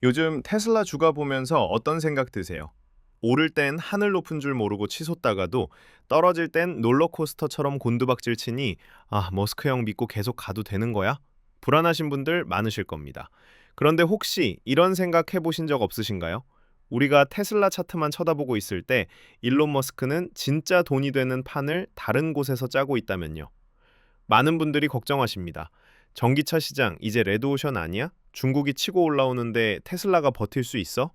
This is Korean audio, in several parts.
요즘 테슬라 주가 보면서 어떤 생각 드세요? 오를 땐 하늘 높은 줄 모르고 치솟다가도 떨어질 땐 롤러코스터처럼 곤두박질 치니 머스크 형 믿고 계속 가도 되는 거야? 불안하신 분들 많으실 겁니다. 그런데 혹시 이런 생각 해보신 적 없으신가요? 우리가 테슬라 차트만 쳐다보고 있을 때 일론 머스크는 진짜 돈이 되는 판을 다른 곳에서 짜고 있다면요. 많은 분들이 걱정하십니다. 전기차 시장 이제 레드오션 아니야? 중국이 치고 올라오는데 테슬라가 버틸 수 있어?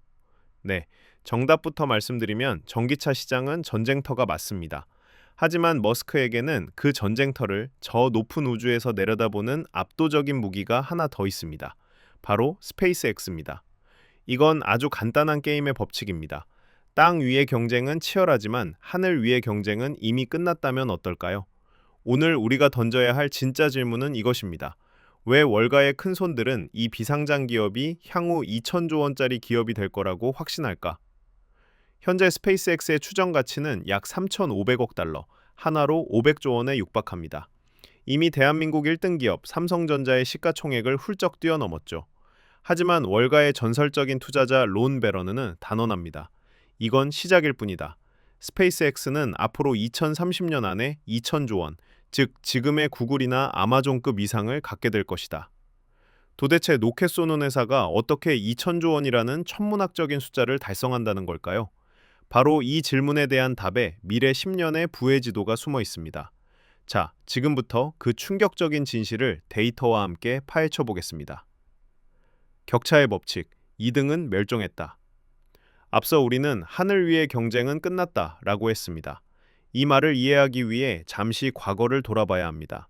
네, 정답부터 말씀드리면 전기차 시장은 전쟁터가 맞습니다. 하지만 머스크에게는 그 전쟁터를 저 높은 우주에서 내려다보는 압도적인 무기가 하나 더 있습니다. 바로 스페이스X입니다. 이건 아주 간단한 게임의 법칙입니다. 땅 위의 경쟁은 치열하지만 하늘 위의 경쟁은 이미 끝났다면 어떨까요? 오늘 우리가 던져야 할 진짜 질문은 이것입니다. 왜 월가의 큰 손들은 이 비상장 기업이 향후 2천조 원짜리 기업이 될 거라고 확신할까? 현재 스페이스X의 추정 가치는 약 3,500억 달러, 하나로 500조 원에 육박합니다. 이미 대한민국 1등 기업 삼성전자의 시가총액을 훌쩍 뛰어넘었죠. 하지만 월가의 전설적인 투자자 론 베러는은 단언합니다. 이건 시작일 뿐이다. 스페이스X는 앞으로 2030년 안에 2천조 원, 즉 지금의 구글이나 아마존급 이상을 갖게 될 것이다. 도대체 로켓 쏘는 회사가 어떻게 2천조 원이라는 천문학적인 숫자를 달성한다는 걸까요? 바로 이 질문에 대한 답에 미래 10년의 부의 지도가 숨어 있습니다. 자, 지금부터 그 충격적인 진실을 데이터와 함께 파헤쳐 보겠습니다. 격차의 법칙, 2등은 멸종했다. 앞서 우리는 하늘 위의 경쟁은 끝났다라고 했습니다. 이 말을 이해하기 위해 잠시 과거를 돌아봐야 합니다.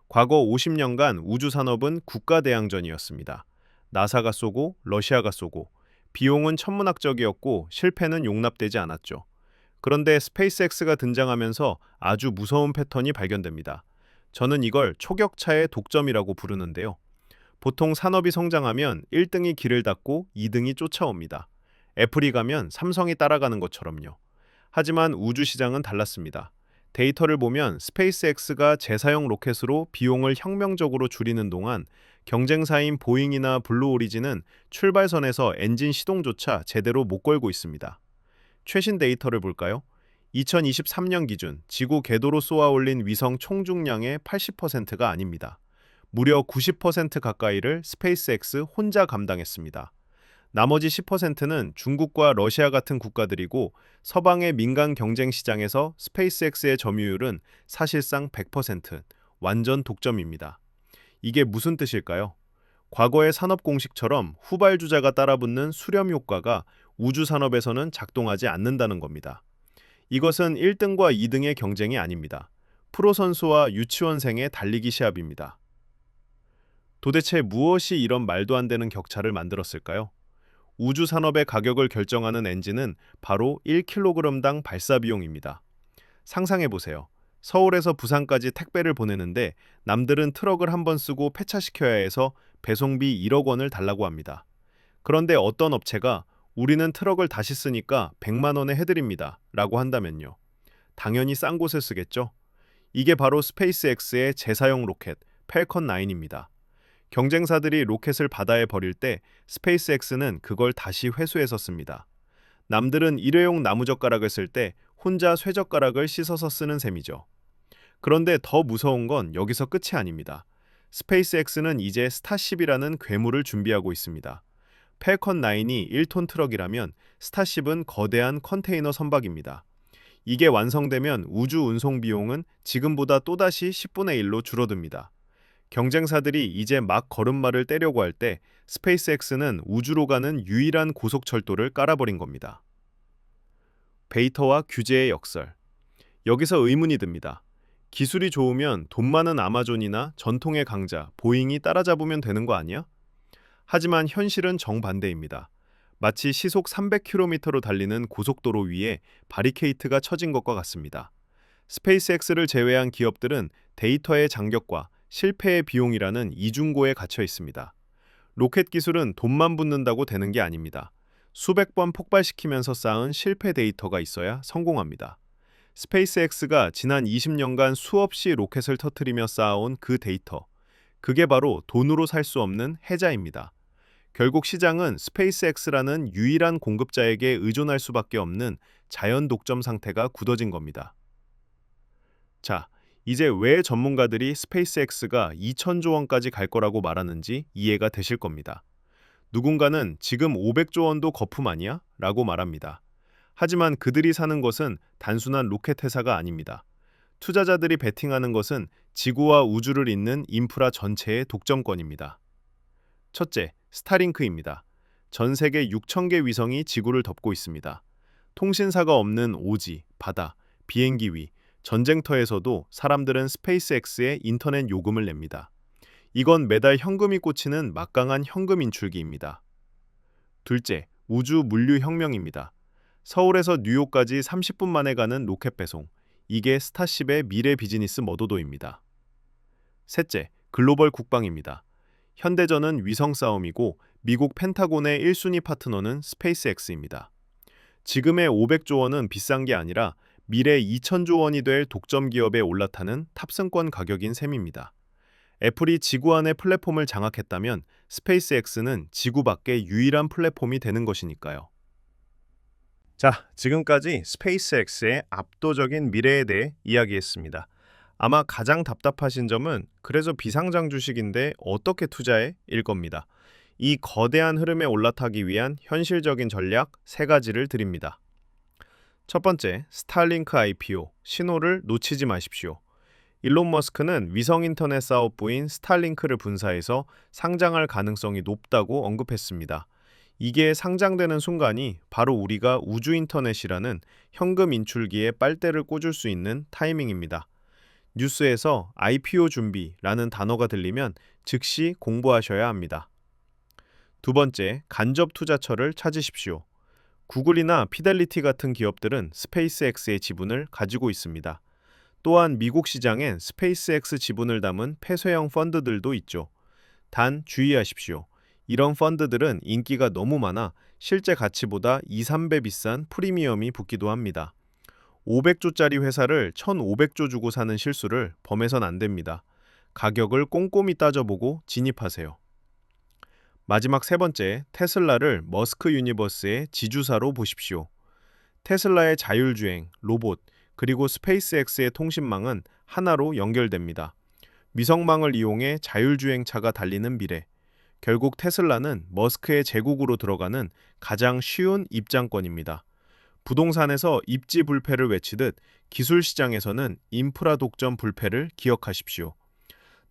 과거 50년간 우주 산업은 국가 대항전이었습니다. 나사가 쏘고 러시아가 쏘고 비용은 천문학적이었고 실패는 용납되지 않았죠. 그런데 스페이스X가 등장하면서 아주 무서운 패턴이 발견됩니다. 저는 이걸 초격차의 독점이라고 부르는데요. 보통 산업이 성장하면 1등이 길을 닫고 2등이 쫓아옵니다. 애플이 가면 삼성이 따라가는 것처럼요. 하지만 우주 시장은 달랐습니다. 데이터를 보면 스페이스X가 재사용 로켓으로 비용을 혁명적으로 줄이는 동안 경쟁사인 보잉이나 블루 오리진은 출발선에서 엔진 시동조차 제대로 못 걸고 있습니다. 최신 데이터를 볼까요? 2023년 기준 지구 궤도로 쏘아 올린 위성 총 중량의 80%가 아닙니다. 무려 90% 가까이를 스페이스X 혼자 감당했습니다. 나머지 10%는 중국과 러시아 같은 국가들이고 서방의 민간 경쟁 시장에서 스페이스X의 점유율은 사실상 100%, 완전 독점입니다. 이게 무슨 뜻일까요? 과거의 산업 공식처럼 후발주자가 따라붙는 수렴 효과가 우주 산업에서는 작동하지 않는다는 겁니다. 이것은 1등과 2등의 경쟁이 아닙니다. 프로 선수와 유치원생의 달리기 시합입니다. 도대체 무엇이 이런 말도 안 되는 격차를 만들었을까요? 우주 산업의 가격을 결정하는 엔진은 바로 1kg당 발사 비용입니다. 상상해 보세요. 서울에서 부산까지 택배를 보내는데 남들은 트럭을 한 번 쓰고 폐차시켜야 해서 배송비 1억 원을 달라고 합니다. 그런데 어떤 업체가 우리는 트럭을 다시 쓰니까 100만 원에 해드립니다. 라고 한다면요. 당연히 싼 곳을 쓰겠죠? 이게 바로 스페이스X의 재사용 로켓 펠컨 9입니다. 경쟁사들이 로켓을 바다에 버릴 때 스페이스X는 그걸 다시 회수해서 씁니다. 남들은 일회용 나무젓가락을 쓸 때 혼자 쇠젓가락을 씻어서 쓰는 셈이죠. 그런데 더 무서운 건 여기서 끝이 아닙니다. 스페이스X는 이제 스타쉽이라는 괴물을 준비하고 있습니다. 펠컨 9이 1톤 트럭이라면 스타쉽은 거대한 컨테이너 선박입니다. 이게 완성되면 우주 운송 비용은 지금보다 또다시 10분의 1로 줄어듭니다. 경쟁사들이 이제 막 걸음마를 떼려고 할 때 스페이스X는 우주로 가는 유일한 고속철도를 깔아버린 겁니다. 베이터와 규제의 역설. 여기서 의문이 듭니다. 기술이 좋으면 돈 많은 아마존이나 전통의 강자, 보잉이 따라잡으면 되는 거 아니야? 하지만 현실은 정반대입니다. 마치 시속 300km로 달리는 고속도로 위에 바리케이트가 쳐진 것과 같습니다. 스페이스X를 제외한 기업들은 데이터의 장벽과 실패의 비용이라는 이중고에 갇혀 있습니다. 로켓 기술은 돈만 붙는다고 되는 게 아닙니다. 수백 번 폭발시키면서 쌓은 실패 데이터가 있어야 성공합니다. 스페이스X가 지난 20년간 수없이 로켓을 터뜨리며 쌓아온 그 데이터, 그게 바로 돈으로 살 수 없는 해자입니다. 결국 시장은 스페이스X라는 유일한 공급자에게 의존할 수밖에 없는 자연 독점 상태가 굳어진 겁니다. 자, 이제 왜 전문가들이 스페이스X가 2천조 원까지 갈 거라고 말하는지 이해가 되실 겁니다. 누군가는 지금 500조 원도 거품 아니야? 라고 말합니다. 하지만 그들이 사는 것은 단순한 로켓 회사가 아닙니다. 투자자들이 베팅하는 것은 지구와 우주를 잇는 인프라 전체의 독점권입니다. 첫째, 스타링크입니다. 전 세계 6천 개 위성이 지구를 덮고 있습니다. 통신사가 없는 오지, 바다, 비행기 위, 전쟁터에서도 사람들은 스페이스X에 인터넷 요금을 냅니다. 이건 매달 현금이 꽂히는 막강한 현금 인출기입니다. 둘째, 우주 물류 혁명입니다. 서울에서 뉴욕까지 30분 만에 가는 로켓 배송. 이게 스타쉽의 미래 비즈니스 머도도입니다. 셋째, 글로벌 국방입니다. 현대전은 위성 싸움이고 미국 펜타곤의 1순위 파트너는 스페이스X입니다. 지금의 500조 원은 비싼 게 아니라 미래 2천조 원이 될 독점 기업에 올라타는 탑승권 가격인 셈입니다. 애플이 지구 안의 플랫폼을 장악했다면 스페이스X는 지구 밖의 유일한 플랫폼이 되는 것이니까요. 자, 지금까지 스페이스X의 압도적인 미래에 대해 이야기했습니다. 아마 가장 답답하신 점은 그래서 비상장 주식인데 어떻게 투자해? 일 겁니다. 이 거대한 흐름에 올라타기 위한 현실적인 전략 3가지를 드립니다. 첫 번째, 스타링크 IPO, 신호를 놓치지 마십시오. 일론 머스크는 위성 인터넷 사업부인 스타링크를 분사해서 상장할 가능성이 높다고 언급했습니다. 이게 상장되는 순간이 바로 우리가 우주 인터넷이라는 현금 인출기에 빨대를 꽂을 수 있는 타이밍입니다. 뉴스에서 IPO 준비라는 단어가 들리면 즉시 공부하셔야 합니다. 두 번째, 간접 투자처를 찾으십시오. 구글이나 피델리티 같은 기업들은 스페이스X의 지분을 가지고 있습니다. 또한 미국 시장엔 스페이스X 지분을 담은 폐쇄형 펀드들도 있죠. 단 주의하십시오. 이런 펀드들은 인기가 너무 많아 실제 가치보다 2, 3배 비싼 프리미엄이 붙기도 합니다. 500조짜리 회사를 1,500조 주고 사는 실수를 범해선 안 됩니다. 가격을 꼼꼼히 따져보고 진입하세요. 마지막 3번째, 테슬라를 머스크 유니버스의 지주사로 보십시오. 테슬라의 자율주행, 로봇, 그리고 스페이스X의 통신망은 하나로 연결됩니다. 위성망을 이용해 자율주행차가 달리는 미래. 결국 테슬라는 머스크의 제국으로 들어가는 가장 쉬운 입장권입니다. 부동산에서 입지 불패를 외치듯 기술 시장에서는 인프라 독점 불패를 기억하십시오.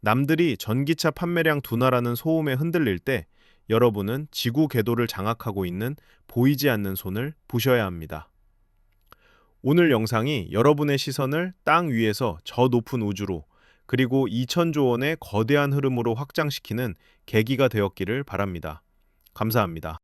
남들이 전기차 판매량 둔화라는 소음에 흔들릴 때 여러분은 지구 궤도를 장악하고 있는 보이지 않는 손을 부셔야 합니다. 오늘 영상이 여러분의 시선을 땅 위에서 저 높은 우주로 그리고 2천조 원의 거대한 흐름으로 확장시키는 계기가 되었기를 바랍니다. 감사합니다.